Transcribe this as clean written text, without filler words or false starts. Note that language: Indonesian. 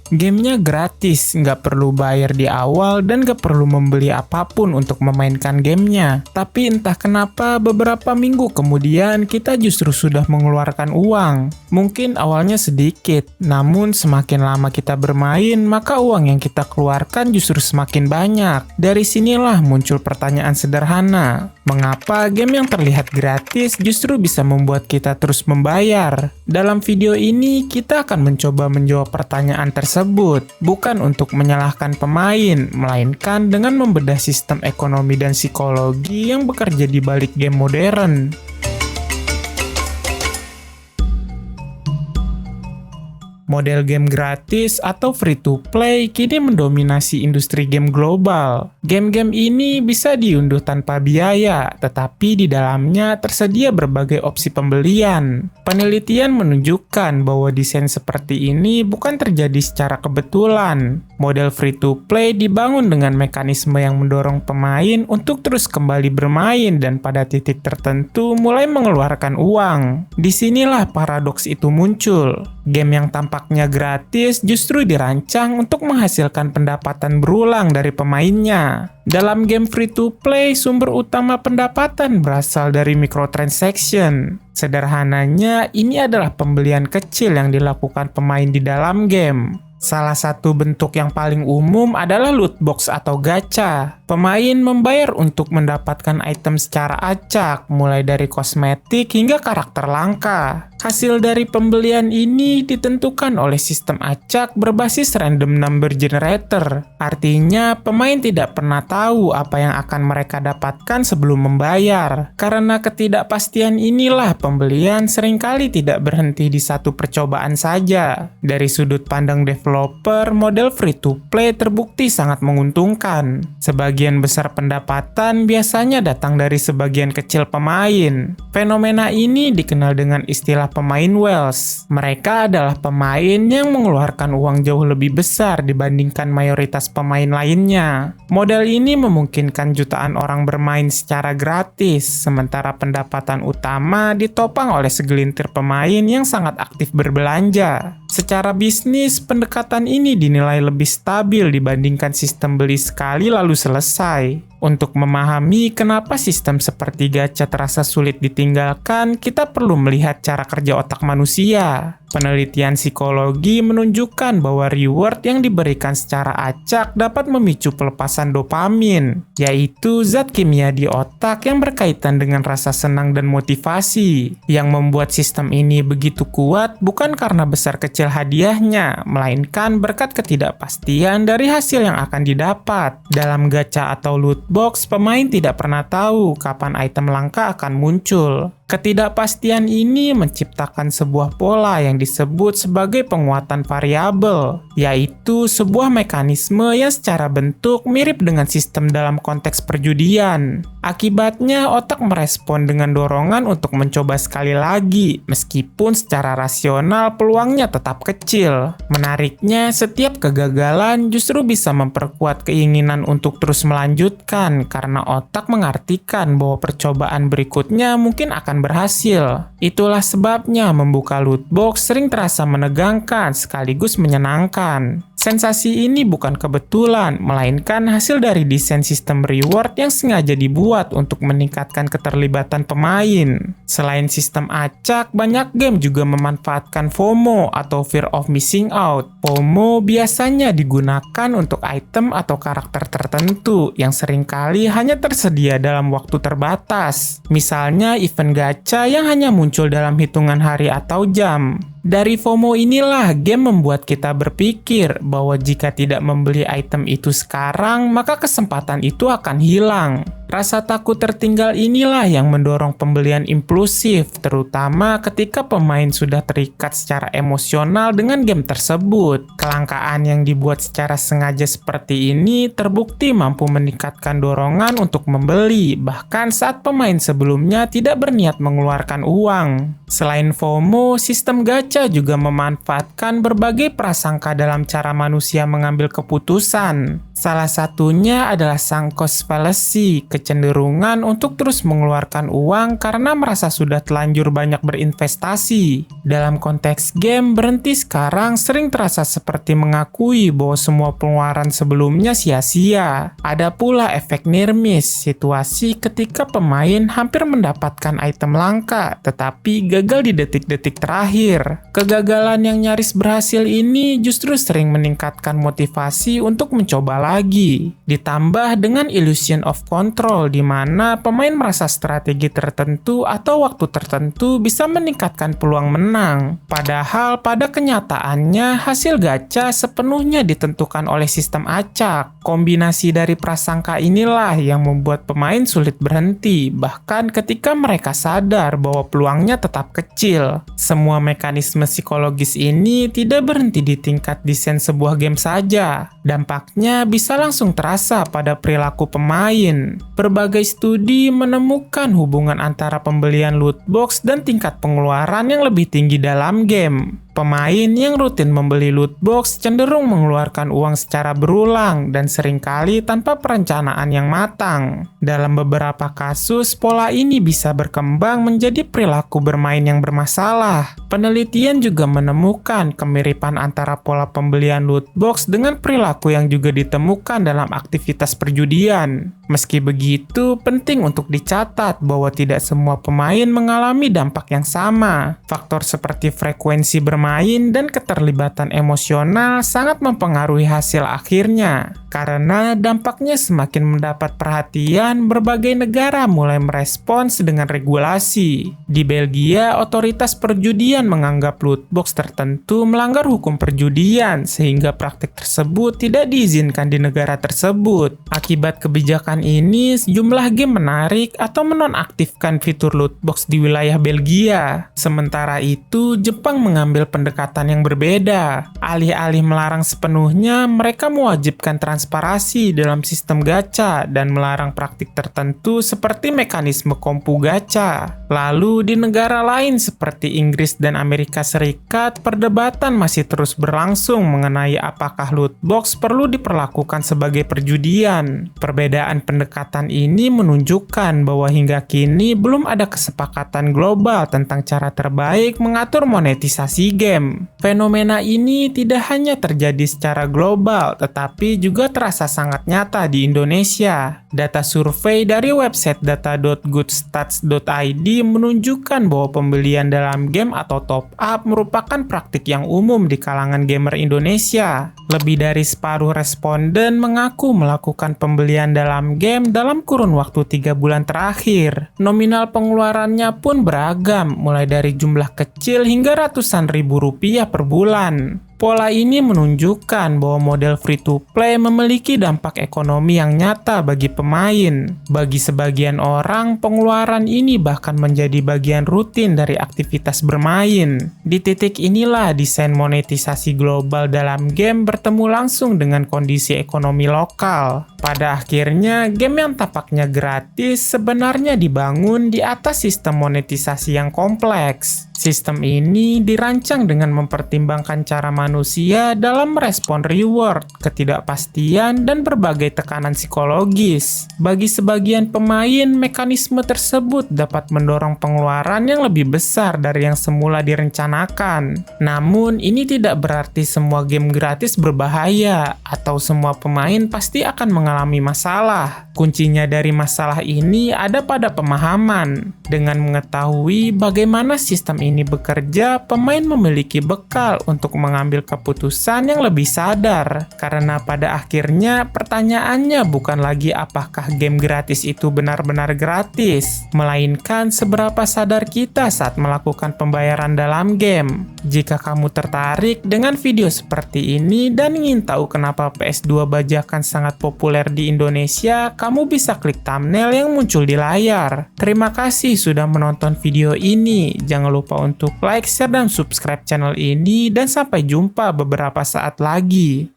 Gamenya gratis, nggak perlu bayar di awal dan nggak perlu membeli apapun untuk memainkan gamenya. Tapi entah kenapa beberapa minggu kemudian kita justru sudah mengeluarkan uang. Mungkin awalnya sedikit, namun semakin lama kita bermain, maka uang yang kita keluarkan justru semakin banyak. Dari sinilah muncul pertanyaan sederhana. Mengapa game yang terlihat gratis justru bisa membuat kita terus membayar? Dalam video ini, kita akan mencoba menjawab pertanyaan tersebut, bukan untuk menyalahkan pemain, melainkan dengan membedah sistem ekonomi dan psikologi yang bekerja di balik game modern. Model game gratis atau free-to-play kini mendominasi industri game global. Game-game ini bisa diunduh tanpa biaya, tetapi di dalamnya tersedia berbagai opsi pembelian. Penelitian menunjukkan bahwa desain seperti ini bukan terjadi secara kebetulan. Model free-to-play dibangun dengan mekanisme yang mendorong pemain untuk terus kembali bermain dan pada titik tertentu mulai mengeluarkan uang. Disinilah paradoks itu muncul. Game yang tampaknya gratis justru dirancang untuk menghasilkan pendapatan berulang dari pemainnya. Dalam game free-to-play, sumber utama pendapatan berasal dari microtransaction. Sederhananya, ini adalah pembelian kecil yang dilakukan pemain di dalam game. Salah satu bentuk yang paling umum adalah loot box atau gacha. Pemain membayar untuk mendapatkan item secara acak, mulai dari kosmetik hingga karakter langka. Hasil dari pembelian ini ditentukan oleh sistem acak berbasis random number generator. Artinya, pemain tidak pernah tahu apa yang akan mereka dapatkan sebelum membayar. Karena ketidakpastian inilah pembelian seringkali tidak berhenti di satu percobaan saja. Dari sudut pandang developer, model free-to-play terbukti sangat menguntungkan. Sebagian besar pendapatan biasanya datang dari sebagian kecil pemain. Fenomena ini dikenal dengan istilah pemain whales. Mereka adalah pemain yang mengeluarkan uang jauh lebih besar dibandingkan mayoritas pemain lainnya. Model ini memungkinkan jutaan orang bermain secara gratis, sementara pendapatan utama ditopang oleh segelintir pemain yang sangat aktif berbelanja. Secara bisnis, pendekatan ini dinilai lebih stabil dibandingkan sistem beli sekali lalu selesai. Untuk memahami kenapa sistem seperti gacha terasa sulit ditinggalkan, kita perlu melihat cara kerja otak manusia. Penelitian psikologi menunjukkan bahwa reward yang diberikan secara acak dapat memicu pelepasan dopamin, yaitu zat kimia di otak yang berkaitan dengan rasa senang dan motivasi. Yang membuat sistem ini begitu kuat bukan karena besar kecil hadiahnya, melainkan berkat ketidakpastian dari hasil yang akan didapat. Dalam gacha atau loot box, pemain tidak pernah tahu kapan item langka akan muncul. Ketidakpastian ini menciptakan sebuah pola yang disebut sebagai penguatan variabel, yaitu sebuah mekanisme yang secara bentuk mirip dengan sistem dalam konteks perjudian. Akibatnya, otak merespon dengan dorongan untuk mencoba sekali lagi, meskipun secara rasional peluangnya tetap kecil. Menariknya, setiap kegagalan justru bisa memperkuat keinginan untuk terus melanjutkan, karena otak mengartikan bahwa percobaan berikutnya mungkin akan berhasil. Itulah sebabnya membuka loot box sering terasa menegangkan sekaligus menyenangkan. Sensasi ini bukan kebetulan, melainkan hasil dari desain sistem reward yang sengaja dibuat untuk meningkatkan keterlibatan pemain. Selain sistem acak, banyak game juga memanfaatkan FOMO atau Fear of Missing Out. FOMO biasanya digunakan untuk item atau karakter tertentu yang seringkali hanya tersedia dalam waktu terbatas. Misalnya event gacha yang hanya muncul dalam hitungan hari atau jam. Dari FOMO inilah game membuat kita berpikir bahwa jika tidak membeli item itu sekarang, maka kesempatan itu akan hilang. Rasa takut tertinggal inilah yang mendorong pembelian impulsif, terutama ketika pemain sudah terikat secara emosional dengan game tersebut. Kelangkaan yang dibuat secara sengaja seperti ini terbukti mampu meningkatkan dorongan untuk membeli, bahkan saat pemain sebelumnya tidak berniat mengeluarkan uang. Selain FOMO, sistem gacha juga memanfaatkan berbagai prasangka dalam cara manusia mengambil keputusan. Salah satunya adalah sunk cost fallacy, kecenderungan untuk terus mengeluarkan uang karena merasa sudah telanjur banyak berinvestasi. Dalam konteks game, berhenti sekarang sering terasa seperti mengakui bahwa semua pengeluaran sebelumnya sia-sia. Ada pula efek near miss, situasi ketika pemain hampir mendapatkan item langka, tetapi gagal di detik-detik terakhir. Kegagalan yang nyaris berhasil ini justru sering meningkatkan motivasi untuk mencoba lagi. Ditambah dengan illusion of control, di mana pemain merasa strategi tertentu atau waktu tertentu bisa meningkatkan peluang menang. Padahal pada kenyataannya hasil gacha sepenuhnya ditentukan oleh sistem acak. Kombinasi dari prasangka inilah yang membuat pemain sulit berhenti, bahkan ketika mereka sadar bahwa peluangnya tetap kecil. Semua mekanisme psikologis ini tidak berhenti di tingkat desain sebuah game saja. Dampaknya bisa langsung terasa pada perilaku pemain. Berbagai studi menemukan hubungan antara pembelian loot box dan tingkat pengeluaran yang lebih tinggi dalam game. Pemain yang rutin membeli loot box cenderung mengeluarkan uang secara berulang dan seringkali tanpa perencanaan yang matang. Dalam beberapa kasus, pola ini bisa berkembang menjadi perilaku bermain yang bermasalah. Penelitian juga menemukan kemiripan antara pola pembelian loot box dengan perilaku yang juga ditemukan dalam aktivitas perjudian. Meski begitu, penting untuk dicatat bahwa tidak semua pemain mengalami dampak yang sama. Faktor seperti frekuensi bermain dan keterlibatan emosional sangat mempengaruhi hasil akhirnya. Karena dampaknya semakin mendapat perhatian, berbagai negara mulai merespons dengan regulasi. Di Belgia, otoritas perjudian menganggap loot box tertentu melanggar hukum perjudian, sehingga praktik tersebut tidak diizinkan di negara tersebut. Akibat kebijakan ini, sejumlah game menarik atau menonaktifkan fitur loot box di wilayah Belgia. Sementara itu, Jepang mengambil pendekatan yang berbeda. Alih-alih melarang sepenuhnya, mereka mewajibkan transparansi dalam sistem gacha dan melarang praktik tertentu seperti mekanisme kompu gacha. Lalu di negara lain seperti Inggris dan Amerika Serikat, perdebatan masih terus berlangsung mengenai apakah loot box perlu diperlakukan sebagai perjudian. Perbedaan pendekatan ini menunjukkan bahwa hingga kini belum ada kesepakatan global tentang cara terbaik mengatur monetisasi game. Fenomena ini tidak hanya terjadi secara global, tetapi juga terasa sangat nyata di Indonesia. Data survei dari website data.goodstats.id menunjukkan bahwa pembelian dalam game atau top up merupakan praktik yang umum di kalangan gamer Indonesia. Lebih dari separuh responden mengaku melakukan pembelian dalam game dalam kurun waktu 3 bulan terakhir. Nominal pengeluarannya pun beragam, mulai dari jumlah kecil hingga ratusan ribu rupiah per bulan. Pola ini menunjukkan bahwa model free-to-play memiliki dampak ekonomi yang nyata bagi pemain. Bagi sebagian orang, pengeluaran ini bahkan menjadi bagian rutin dari aktivitas bermain. Di titik inilah desain monetisasi global dalam game bertemu langsung dengan kondisi ekonomi lokal. Pada akhirnya, game yang tampaknya gratis sebenarnya dibangun di atas sistem monetisasi yang kompleks. Sistem ini dirancang dengan mempertimbangkan cara manusia dalam merespon reward, ketidakpastian, dan berbagai tekanan psikologis. Bagi sebagian pemain, mekanisme tersebut dapat mendorong pengeluaran yang lebih besar dari yang semula direncanakan. Namun, ini tidak berarti semua game gratis berbahaya, atau semua pemain pasti akan mengalami masalah. Kuncinya dari masalah ini ada pada pemahaman. Dengan mengetahui bagaimana sistem ini bekerja, pemain memiliki bekal untuk mengambil keputusan yang lebih sadar. Karena pada akhirnya pertanyaannya bukan lagi apakah game gratis itu benar-benar gratis, melainkan seberapa sadar kita saat melakukan pembayaran dalam game. Jika kamu tertarik dengan video seperti ini dan ingin tahu kenapa PS2 bajakan sangat populer di Indonesia, kamu bisa klik thumbnail yang muncul di layar. Terima kasih sudah menonton video ini. Jangan lupa untuk like, share, dan subscribe channel ini, dan sampai jumpa beberapa saat lagi.